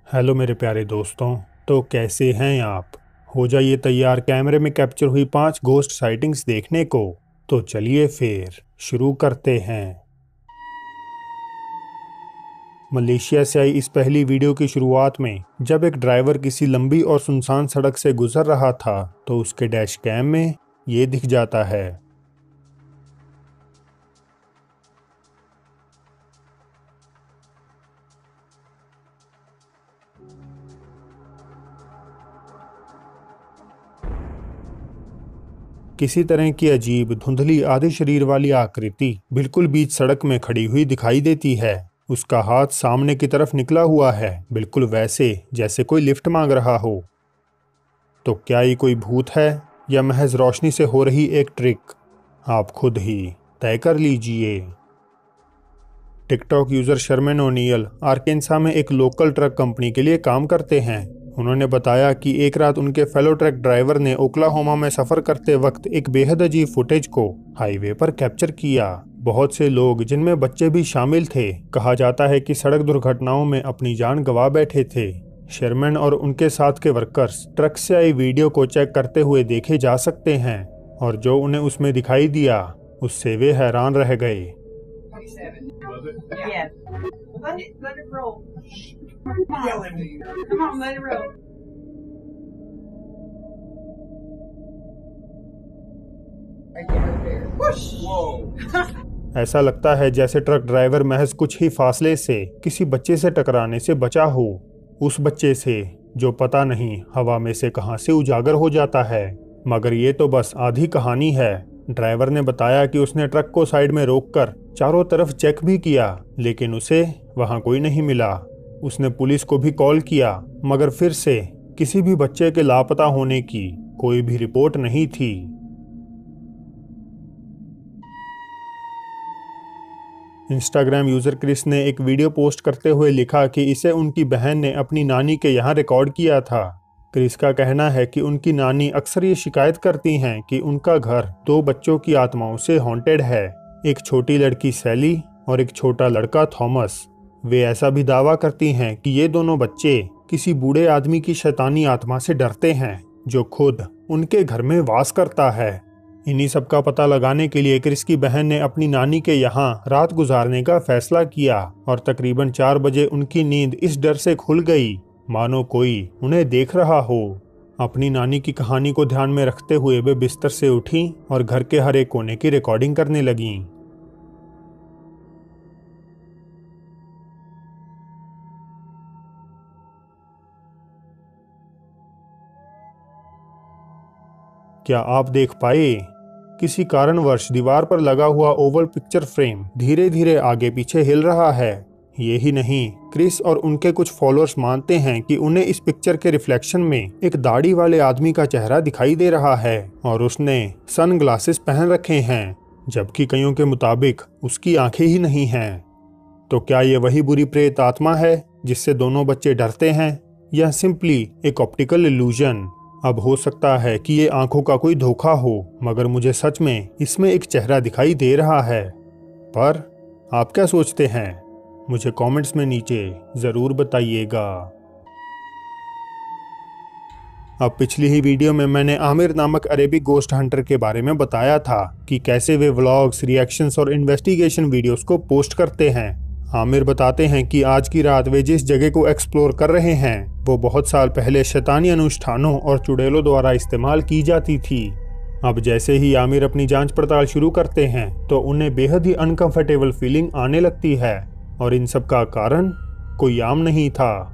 Hello मेरे प्यारे दोस्तों। तो कैसे हैं आप? हो जाइए तैयार कैमरे में कैप्चर हुई 5 घोस्ट साइटिंग्स देखने को। तो चलिए फिर शुरू करते हैं। मलेशिया से आई इस पहली वीडियो की शुरुआत में जब एक ड्राइवर किसी लंबी और सुनसान सड़क से गुजर रहा था तो उसके डैश कैम में ये दिख जाता है। किसी तरह की अजीब धुंधली आधे शरीर वाली आकृति बिल्कुल बीच सड़क में खड़ी हुई दिखाई देती है। उसका हाथ सामने की तरफ निकला हुआ है, बिल्कुल वैसे जैसे कोई लिफ्ट मांग रहा हो। तो क्या ये कोई भूत है या महज रोशनी से हो रही एक ट्रिक? आप खुद ही तय कर लीजिए। टिकटॉक यूजर शर्मेन ओनियल आर्केन्सा में एक लोकल ट्रक कंपनी के लिए काम करते हैं। उन्होंने बताया कि एक रात उनके फेलो ट्रक ड्राइवर ने ओक्लाहोमा में सफर करते वक्त एक बेहद अजीब फुटेज को हाईवे पर कैप्चर किया। बहुत से लोग, जिनमें बच्चे भी शामिल थे, कहा जाता है कि सड़क दुर्घटनाओं में अपनी जान गंवा बैठे थे। शर्मेन और उनके साथ के वर्कर्स ट्रक से आई वीडियो को चेक करते हुए देखे जा सकते हैं और जो उन्हें उसमें दिखाई दिया उससे वे हैरान रह गए। Yeah. Let it roll. Come on, let it roll. Right there. Whoosh! Whoa. ऐसा लगता है जैसे ट्रक ड्राइवर महज कुछ ही फासले से किसी बच्चे से टकराने से बचा हो। उस बच्चे से जो पता नहीं हवा में से कहां से उजागर हो जाता है। मगर ये तो बस आधी कहानी है। ड्राइवर ने बताया कि उसने ट्रक को साइड में रोककर चारों तरफ चेक भी किया, लेकिन उसे वहां कोई नहीं मिला। उसने पुलिस को भी कॉल किया, मगर फिर से किसी भी बच्चे के लापता होने की कोई भी रिपोर्ट नहीं थी। इंस्टाग्राम यूजर क्रिस ने एक वीडियो पोस्ट करते हुए लिखा कि इसे उनकी बहन ने अपनी नानी के यहाँ रिकॉर्ड किया था। क्रिस का कहना है कि उनकी नानी अक्सर ये शिकायत करती हैं कि उनका घर 2 बच्चों की आत्माओं से हॉन्टेड है, एक छोटी लड़की सैली और एक छोटा लड़का थॉमस। वे ऐसा भी दावा करती हैं कि ये दोनों बच्चे किसी बूढ़े आदमी की शैतानी आत्मा से डरते हैं जो खुद उनके घर में वास करता है। इन्हीं सब का पता लगाने के लिए क्रिस की बहन ने अपनी नानी के यहाँ रात गुजारने का फैसला किया और तकरीबन 4 बजे उनकी नींद इस डर से खुल गई मानो कोई उन्हें देख रहा हो। अपनी नानी की कहानी को ध्यान में रखते हुए वे बिस्तर से उठी और घर के हर एक कोने की रिकॉर्डिंग करने लगीं। क्या आप देख पाए? किसी कारणवश दीवार पर लगा हुआ ओवल पिक्चर फ्रेम धीरे धीरे आगे पीछे हिल रहा है। ये ही नहीं, क्रिस और उनके कुछ फॉलोअर्स मानते हैं कि उन्हें इस पिक्चर के रिफ्लेक्शन में एक दाढ़ी वाले आदमी का चेहरा दिखाई दे रहा है और उसने सन ग्लासेस पहन रखे हैं, जबकि कईयों के मुताबिक उसकी आंखें ही नहीं हैं। तो क्या ये वही बुरी प्रेत आत्मा है जिससे दोनों बच्चे डरते हैं, या सिंपली एक ऑप्टिकल इल्यूजन? अब हो सकता है कि ये आंखों का कोई धोखा हो, मगर मुझे सच में इसमें एक चेहरा दिखाई दे रहा है। पर आप क्या सोचते हैं? मुझे कमेंट्स में नीचे ज़रूर बताइएगा। अब पिछली ही वीडियो में मैंने आमिर नामक अरेबिक गोस्ट हंटर के बारे में बताया था कि कैसे वे व्लॉग्स, रिएक्शंस और इन्वेस्टिगेशन वीडियोस को पोस्ट करते हैं। आमिर बताते हैं कि आज की रात वे जिस जगह को एक्सप्लोर कर रहे हैं वो बहुत साल पहले शैतानी अनुष्ठानों और चुड़ैलों द्वारा इस्तेमाल की जाती थी। अब जैसे ही आमिर अपनी जांच पड़ताल शुरू करते हैं तो उन्हें बेहद ही अनकंफर्टेबल फीलिंग आने लगती है, और इन सब का कारण कोई आम नहीं था।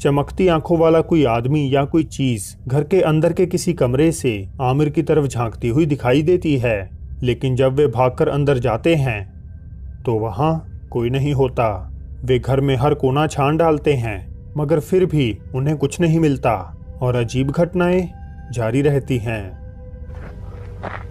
चमकती आंखों वाला कोई आदमी या कोई चीज घर के अंदर के किसी कमरे से आमिर की तरफ झांकती हुई दिखाई देती है, लेकिन जब वे भागकर अंदर जाते हैं तो वहां कोई नहीं होता। वे घर में हर कोना छान डालते हैं, मगर फिर भी उन्हें कुछ नहीं मिलता और अजीब घटनाएं जारी रहती हैं।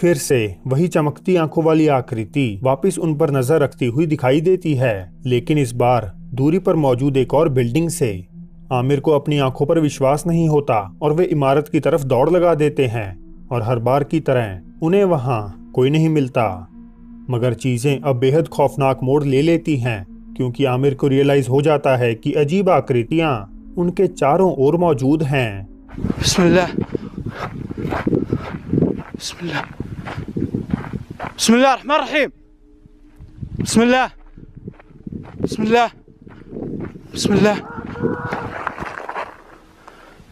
फिर से वही चमकती आंखों वाली आकृति वापस उन पर नजर रखती हुई दिखाई देती है, लेकिन इस बार दूरी पर मौजूद एक और बिल्डिंग से। आमिर को अपनी आंखों पर विश्वास नहीं होता और वे इमारत की तरफ दौड़ लगा देते हैं और हर बार की तरह उन्हें वहां कोई नहीं मिलता। मगर चीजें अब बेहद खौफनाक मोड़ ले लेती हैं, क्योंकि आमिर को रियलाइज हो जाता है कि अजीब आकृतियां उनके चारों ओर मौजूद हैं। बिस्मिल्लाह। बिस्मिल्लाह। बिस्मिल्लाह रहमान रहीम। बिस्मिल्लाह। बिस्मिल्लाह। बिस्मिल्लाह।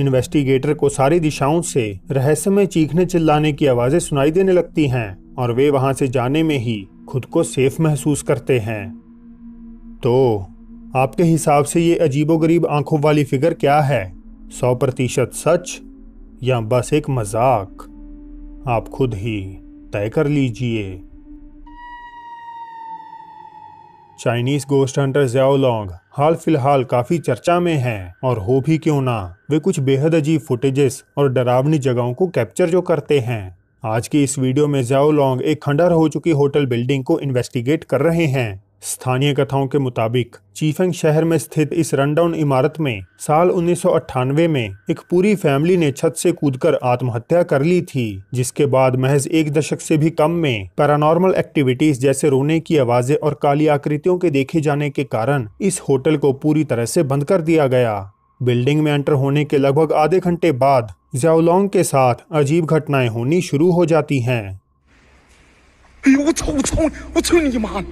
इन्वेस्टिगेटर को सारी दिशाओं से रहस्यमय चीखने चिल्लाने की आवाजें सुनाई देने लगती हैं और वे वहां से जाने में ही खुद को सेफ महसूस करते हैं। तो आपके हिसाब से ये अजीबोगरीब आंखों वाली फिगर क्या है? 100% सच या बस एक मजाक? आप खुद ही तय कर लीजिए। चाइनीज गोस्ट हंटर ज़्याओ लॉन्ग हाल फिलहाल काफी चर्चा में हैं, और हो भी क्यों ना, वे कुछ बेहद अजीब फुटेजेस और डरावनी जगहों को कैप्चर जो करते हैं। आज की इस वीडियो में ज़्याओ लॉन्ग एक खंडहर हो चुकी होटल बिल्डिंग को इन्वेस्टिगेट कर रहे हैं। स्थानीय कथाओं के मुताबिक चीफेंग शहर में स्थित इस रनडाउन इमारत में साल 1998 में एक पूरी फैमिली ने छत से कूदकर आत्महत्या कर ली थी, जिसके बाद महज एक दशक से भी कम में पैरानॉर्मल एक्टिविटीज जैसे रोने की आवाजें और काली आकृतियों के देखे जाने के कारण इस होटल को पूरी तरह से बंद कर दिया गया। बिल्डिंग में एंटर होने के लगभग आधे घंटे बाद ज़्याओ लॉन्ग के साथ अजीब घटनाएं होनी शुरू हो जाती हैं। 哎呦，我操你妈！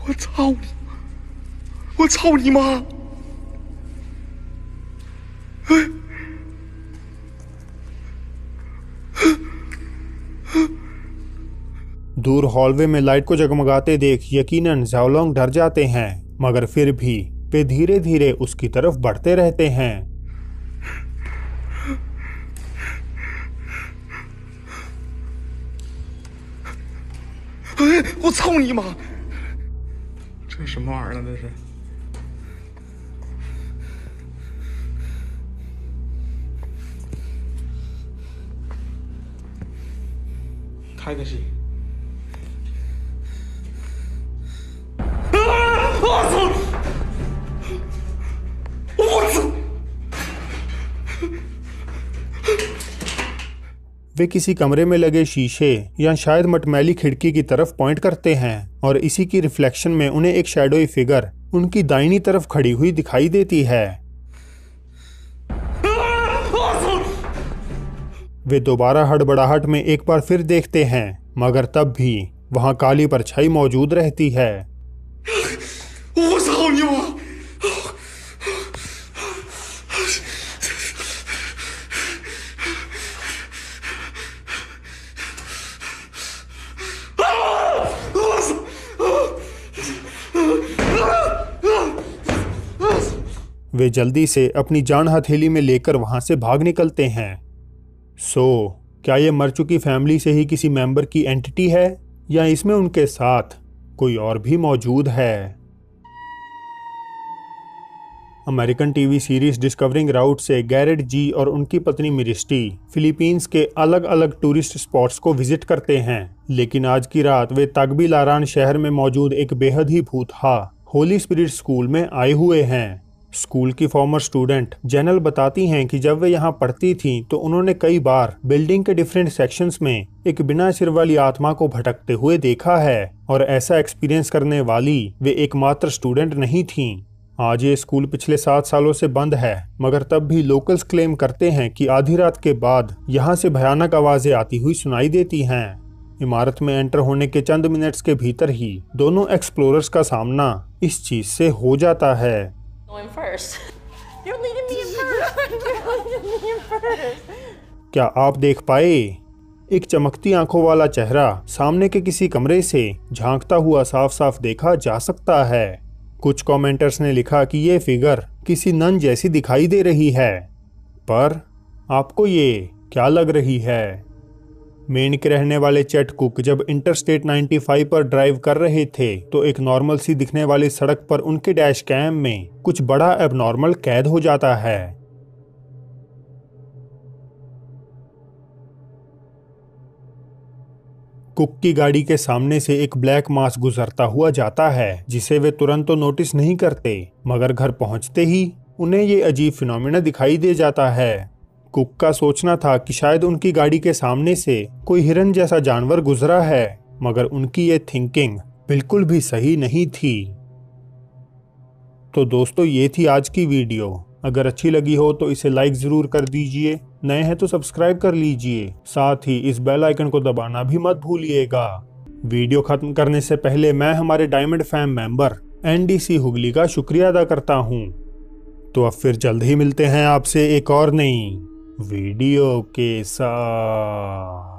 我操你！我操你妈！ दूर हॉलवे में लाइट को जगमगाते देख यकीनन ज़ाओलोंग डर जाते हैं, मगर फिर भी वे धीरे धीरे उसकी तरफ बढ़ते रहते हैं। 我操你妈！这什么玩意儿呢？这是。开个戏。我操！我操！ वे किसी कमरे में लगे शीशे या शायद मटमैली खिड़की की तरफ पॉइंट करते हैं और इसी की रिफ्लेक्शन में उन्हें एक शैडोई फिगर उनकी दाहिनी तरफ खड़ी हुई दिखाई देती है। वे दोबारा हड़बड़ाहट में एक बार फिर देखते हैं, मगर तब भी वहां काली परछाई मौजूद रहती है। वे जल्दी से अपनी जान हथेली में लेकर वहां से भाग निकलते हैं। क्या ये मर चुकी फैमिली से ही किसी मेंबर की एंटिटी है या इसमें उनके साथ कोई और भी मौजूद है? अमेरिकन टीवी सीरीज डिस्कवरिंग राउट से गैरेट जी और उनकी पत्नी मिरिस्टी फिलीपींस के अलग अलग टूरिस्ट स्पॉट्स को विजिट करते हैं, लेकिन आज की रात वे तकबिलारान शहर में मौजूद एक बेहद ही भूतहा होली स्पिरिट स्कूल में आए हुए हैं। स्कूल की फॉर्मर स्टूडेंट जेनल बताती हैं कि जब वे यहाँ पढ़ती थीं तो उन्होंने कई बार बिल्डिंग के डिफरेंट सेक्शंस में एक बिना सिर वाली आत्मा को भटकते हुए देखा है, और ऐसा एक्सपीरियंस करने वाली वे एकमात्र स्टूडेंट नहीं थीं। आज ये स्कूल पिछले 7 सालों से बंद है, मगर तब भी लोकल्स क्लेम करते हैं कि आधी रात के बाद यहाँ से भयानक आवाजें आती हुई सुनाई देती हैं। इमारत में एंटर होने के चंद मिनट्स के भीतर ही दोनों एक्सप्लोरर्स का सामना इस चीज से हो जाता है। क्या आप देख पाए? एक चमकती आंखों वाला चेहरा सामने के किसी कमरे से झांकता हुआ साफ साफ देखा जा सकता है। कुछ कमेंटर्स ने लिखा कि ये फिगर किसी नन जैसी दिखाई दे रही है, पर आपको ये क्या लग रही है? मेन के रहने वाले चेट कुक जब इंटरस्टेट 95 पर ड्राइव कर रहे थे तो एक नॉर्मल सी दिखने वाली सड़क पर उनके डैश कैम में कुछ बड़ा एबनॉर्मल कैद हो जाता है। कुक की गाड़ी के सामने से एक ब्लैक मास गुजरता हुआ जाता है, जिसे वे तुरंत तो नोटिस नहीं करते, मगर घर पहुंचते ही उन्हें ये अजीब फिनोमिना दिखाई दे जाता है। कुक का सोचना था कि शायद उनकी गाड़ी के सामने से कोई हिरन जैसा जानवर गुजरा है, मगर उनकी ये थिंकिंग बिल्कुल भी सही नहीं थी। तो दोस्तों, ये थी आज की वीडियो। अगर अच्छी लगी हो तो इसे लाइक ज़रूर कर दीजिए, नए हैं तो सब्सक्राइब कर लीजिए, साथ ही इस बेल आइकन को दबाना भी मत भूलिएगा। वीडियो खत्म करने से पहले मैं हमारे diamond fam member NDC Hooghly का शुक्रिया अदा करता हूँ। तो अब फिर जल्द ही मिलते हैं आपसे एक और नई वीडियो के साथ।